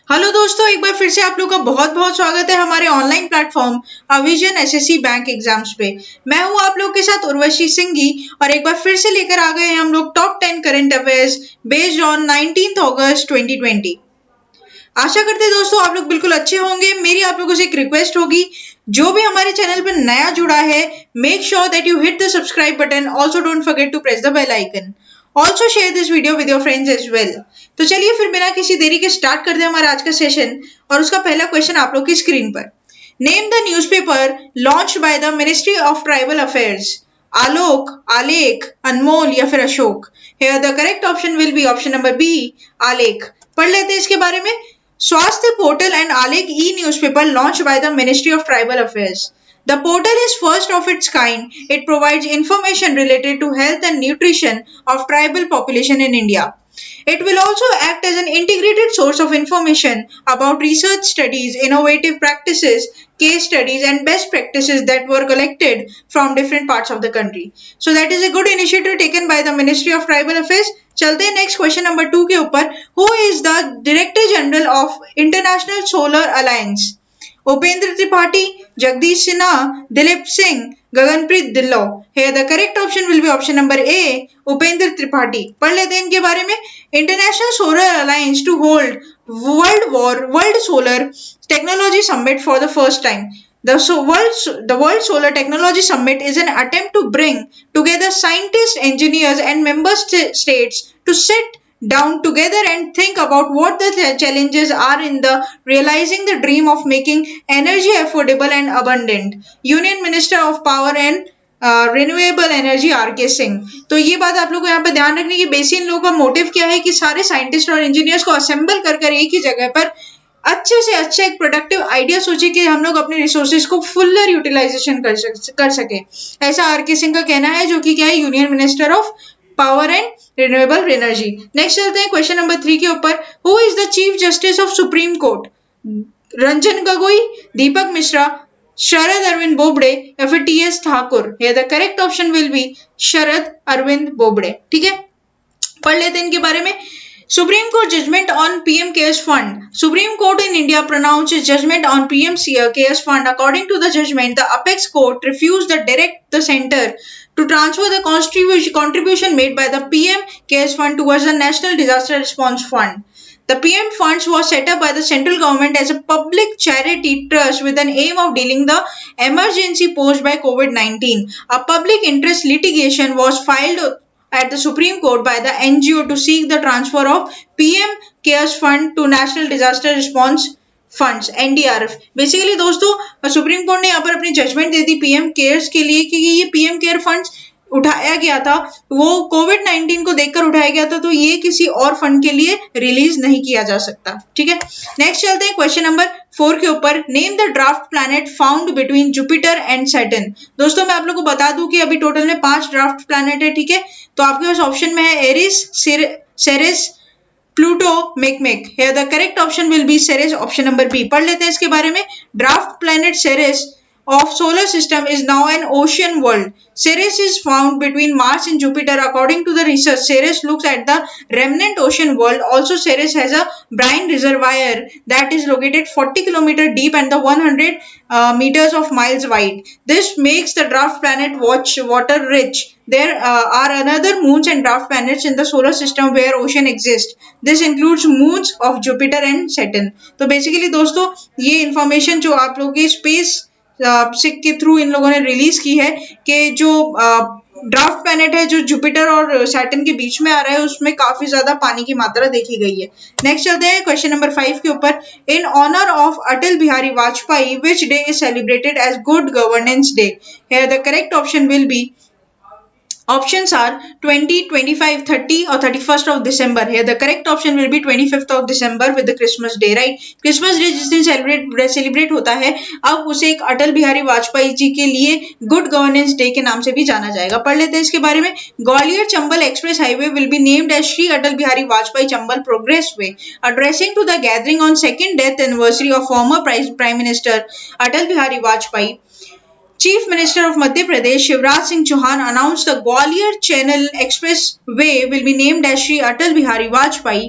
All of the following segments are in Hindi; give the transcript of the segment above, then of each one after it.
हेलो दोस्तों, एक बार फिर से आप लोग का बहुत बहुत स्वागत है हमारे ऑनलाइन प्लेटफॉर्म अविजन एसएससी बैंक एग्जाम्स पे। मैं हूं आप लोग के साथ उर्वशी सिंघी और एक बार फिर से लेकर आ गए हैं हम लोग top 10 current affairs based on 19 August 2020। आशा करते हैं दोस्तों आप लोग बिल्कुल अच्छे होंगे। मेरी आप लोगों से एक रिक्वेस्ट होगी, जो भी हमारे चैनल पर नया जुड़ा है, make sure that you hit the subscribe button. Also don't forget to press the bell icon. Also share this video with your friends as well. तो चलिए फिर बिना किसी देरी के स्टार्ट करते हैं हमारा आज का सेशन। और उसका पहला क्वेश्चन आप लोग की स्क्रीन पर। Name the newspaper launched by the ministry of tribal affairs. Alok, Alekh, Anmol या फिर Ashok. Here the correct option will be option number B, Alekh. पढ़ लेते हैं इसके बारे में। Swasthya Portal and Alek e-newspaper launched by the Ministry of Tribal Affairs. The portal is first of its kind. It provides information related to health and nutrition of tribal population in India. It will also act as an integrated source of information about research studies, innovative practices, case studies, and best practices that were collected from different parts of the country. So that is a good initiative taken by the Ministry of Tribal Affairs. चलते हैं नेक्स्ट क्वेश्चन नंबर 2 के ऊपर। Who is the director general of International Solar Alliance? Upendra Tripathi, Jagdish Sinha, Dilip Singh, Gaganpreet Dhillon. Here the correct option will be option number A, Upendra Tripathi. पढ़ लेते हैं इनके बारे में। International Solar Alliance to hold World Solar Technology Summit for the first time. The World Solar Technology Summit is an attempt to bring together scientists, engineers, and member states to sit down together and think about what the challenges are in the realizing the dream of making energy affordable and abundant. Union Minister of Power and Renewable Energy R K. Singh. तो ये बात आप लोग को यहाँ पे ध्यान रखने की बेसिक इन लोगों का मोटिव क्या है कि सारे साइंटिस्ट और इंजीनियर्स को असेंबल कर एक ही जगह पर अच्छे से अच्छा एक प्रोडक्टिव आइडिया सोचे कि हम लोग अपने रिसोर्सेज को फुलर यूटिलाइजेशन कर सके। ऐसा आर.के. सिंह का कहना है, जो कि क्या है, union minister of power and renewable energy. Next चलते हैं क्वेश्चन नंबर 3 के ऊपर। Who is the chief justice of supreme court? Ranjan Gogoi, Deepak Mishra, Sharad Arvind Bobde या फिर T S. Thakur. Here the correct option will be Sharad Arvind Bobde. ठीक है, पढ़ लेते हैं इनके बारे में। Supreme Court judgment on PM CARES Fund. Supreme Court in India pronounced its judgment on PM CARES Fund. According to the judgment, the apex court refused to direct the center to transfer the contribution made by the PM CARES Fund towards the National Disaster Response Fund. The PM funds was set up by the central government as a public charity trust with an aim of dealing the emergency posed by COVID-19. A public interest litigation was filed at the Supreme Court by the NGO to seek the transfer of PM CARES Fund to National Disaster Response Funds NDRF। Basically दोस्तों सुप्रीम कोर्ट ने यहाँ पर अपनी जजमेंट दे दी पीएम केयर्स के लिए कि ये पीएम केयर फंड्स उठाया गया था, वो कोविड-19 को देखकर उठाया गया था, तो ये किसी और फंड के लिए रिलीज नहीं किया जा सकता। ठीक है, नेक्स्ट चलते हैं क्वेश्चन नंबर 4 के ऊपर। Name the draft planet found between Jupiter and Saturn. दोस्तों मैं आप लोग को बता दूं कि अभी टोटल में 5 ड्राफ्ट प्लैनेट है। ठीक है, तो आपके पास ऑप्शन में है Eris, Ceres, Pluto, Makemake. Here the correct option will be Ceres, option number B. पढ़ लेते हैं इसके बारे में। Dwarf planet Ceres of solar system is now an ocean world. Ceres is found between Mars and Jupiter. According to the research, Ceres looks at the remnant ocean world. Also, Ceres has a brine reservoir that is located 40 km deep and the 100 meters of miles wide. This makes the dwarf planet water rich. There are another moons and dwarf planets in the solar system where ocean exists. This includes moons of Jupiter and Saturn. तो basically दोस्तों ये information जो आप लोगों की स्पेस सिक के थ्रू इन लोगों ने रिलीज की है कि जो ड्राफ्ट प्लैनेट है जो जुपिटर और सैटर्न के बीच में आ रहा है, उसमें काफी ज्यादा पानी की मात्रा देखी गई है। नेक्स्ट चलते हैं क्वेश्चन नंबर 5 के ऊपर। In honour of Atal Bihari Vajpayee which day is celebrated as good governance day? Here the correct option will be Options are 20, 25, 30 or 31st of December. Here the correct option will be 25th of December with the Christmas Day, right? Christmas Day जिस दिन सेलिब्रेट होता है, अब उसे एक अटल बिहारी वाजपेयी जी के लिए गुड गवर्नेंस डे के नाम से भी जाना जाएगा। पढ़ लेते हैं इसके बारे में। Gwalior Chambal express highway will be named as Shri Atal Bihari Vajpayee Chambal progress way. Addressing to the gathering on second death anniversary of former Prime Minister Atal Bihari Vajpayee, Chief Minister of Madhya Pradesh Shivraj Singh Chauhan announced the Gwalior Channel Expressway will be named as Shri Atal Bihari Vajpayee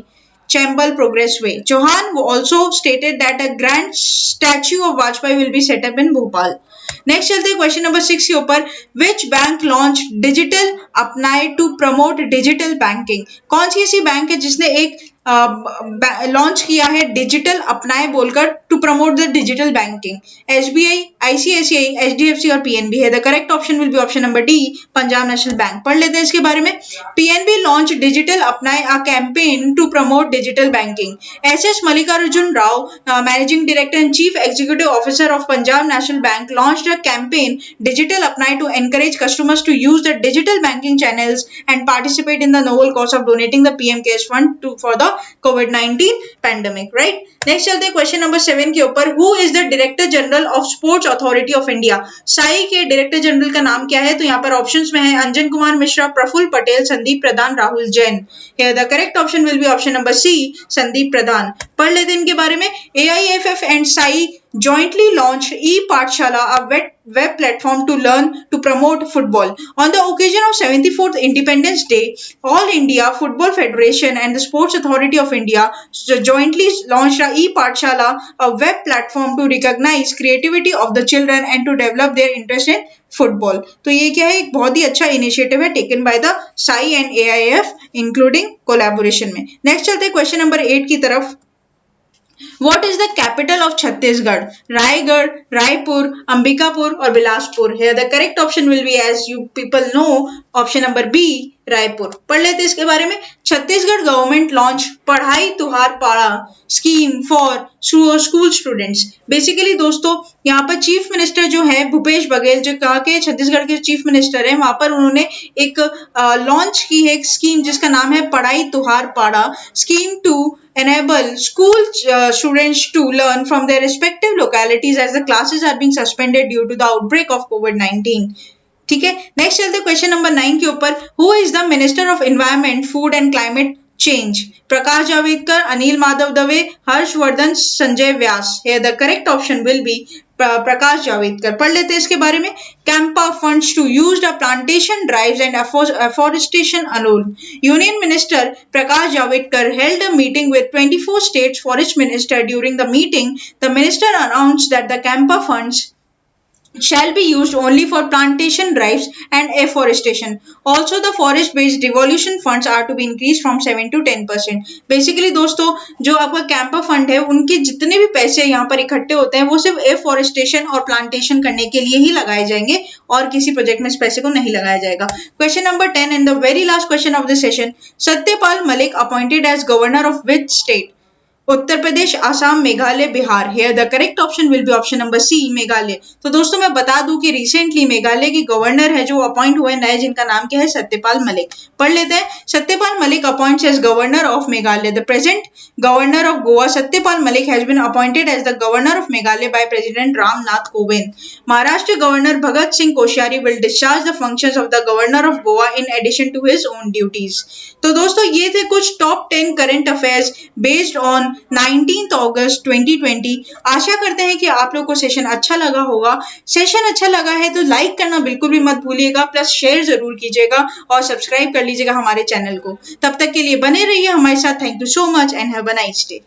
Chambal Progressway. Chauhan also stated that a grand statue of Vajpayee will be set up in Bhopal. Next चलते हैं क्वेश्चन नंबर 6 के ऊपर. विच बैंक लॉन्च डिजिटल अपनाए टू प्रमोट डिजिटल बैंकिंग. कौन सी ऐसी बैंक है जिसने एक लॉन्च किया है डिजिटल अपनाए बोलकर to promote the digital banking. SBI, ICICI, HDFC और पीएनबी है. The correct option will be option number D, Punjab National Bank. पढ़ लेते हैं इसके बारे में. PNB launch digital Apnaye a campaign to promote digital banking. S S Mallikarjun Rao, managing director and chief executive officer of Punjab National Bank, launched a campaign Digital Apnai to encourage customers to use the digital banking channels and participate in the novel cause of donating the PM CARES fund for the COVID-19 pandemic. Right? Next चलते हैं क्वेश्चन नंबर 7 के ऊपर. Who is the director general of sports authority of India. Sai के डायरेक्टर जनरल का नाम क्या है? तो यहाँ पर ऑप्शंस में है Anjan Kumar Mishra, Praful Patel, Sandeep Pradhan, Rahul Jain. The correct option will be option number C, Sandeep Pradhan. पढ़ लेते हैं इनके बारे में. AIFF and SAI jointly launched e-Pathshala, a web platform to learn to promote football. On the occasion of 74th Independence Day, All India Football Federation and the Sports Authority of India jointly launched a e-Pathshala, a web platform to recognize creativity of the children and to develop their interest in football. तो ये क्या है? एक बहुत ही अच्छा इनिशिएटिव है taken by the Sai and AIF including collaboration में. नेक्स्ट चलते हैं क्वेश्चन नंबर 8 की तरफ. What is the capital of Chhattisgarh? Raigad, Raipur, Ambikapur or Bilaspur? Here the correct option will be, as you people know, option number B, Raipur. पढ़ लेते इसके बारे में. छत्तीसगढ़ गवर्नमेंट लॉन्च पढ़ाई Tuhar Para scheme for school students. Basically दोस्तों यहाँ पर चीफ मिनिस्टर जो है भूपेश बघेल, जो कहा के छत्तीसगढ़ के चीफ मिनिस्टर है, वहां पर उन्होंने एक लॉन्च की है एक स्कीम जिसका नाम है Padhai Tuhar Para scheme to enable school students to learn from their respective localities as the classes are being suspended due to the outbreak of COVID-19. ठीक है. नेक्स्ट चलते क्वेश्चन नंबर 9 के ऊपर. Who is the minister of environment, food and climate change. Prakash Javadekar, Anil Madhav Dave, Harshvardhan, Sanjay Vyas. Here the correct option will be Prakash Javadekar. पढ़ लेते हैं इसके बारे में. CAMPA funds to use the plantation drives and afforestation alone. Union minister Prakash Javadekar held a meeting with 24 states forest minister. During the meeting, the minister announced that the Campa funds shall be used only for plantation drives and afforestation. Also, the forest-based devolution funds are to be increased from 7 to 10%. Basically, दोस्तों जो आपका कैंपा फंड है उनके जितने भी पैसे यहाँ पर इकट्ठे होते हैं वो सिर्फ एफोरेस्टेशन और प्लांटेशन करने के लिए ही लगाए जाएंगे और किसी प्रोजेक्ट में इस पैसे को नहीं लगाया जाएगा. Question number 10 and the very last question of the session. Satyapal Malik appointed as governor of which state. Uttar Pradesh, Assam, Meghalaya, Bihar. Here the correct option will be option number C, Meghalaya. तो दोस्तों मैं बता दूं कि रिसेंटली मेघालय के गवर्नर है जो अपॉइंट हुए नए, जिनका नाम क्या है? सत्यपाल मलिक. पढ़ लेते हैं. Satyapal Malik appoints as governor of Meghalaya. The present governor of Goa Satyapal Malik has been appointed as the governor of Meghalaya by president Ramnath Kovind. Maharashtra governor Bhagat Singh Koshyari will discharge the functions of the governor of Goa in addition to his own duties. तो दोस्तों ये थे कुछ top 10 current affairs based on 19 August 2020. आशा करते हैं कि आप लोग को सेशन अच्छा लगा होगा. सेशन अच्छा लगा है तो लाइक करना बिल्कुल भी मत भूलिएगा, प्लस शेयर जरूर कीजिएगा और सब्सक्राइब कर लीजिएगा हमारे चैनल को. तब तक के लिए बने रहिए हमारे साथ. Thank you so much and have a nice day.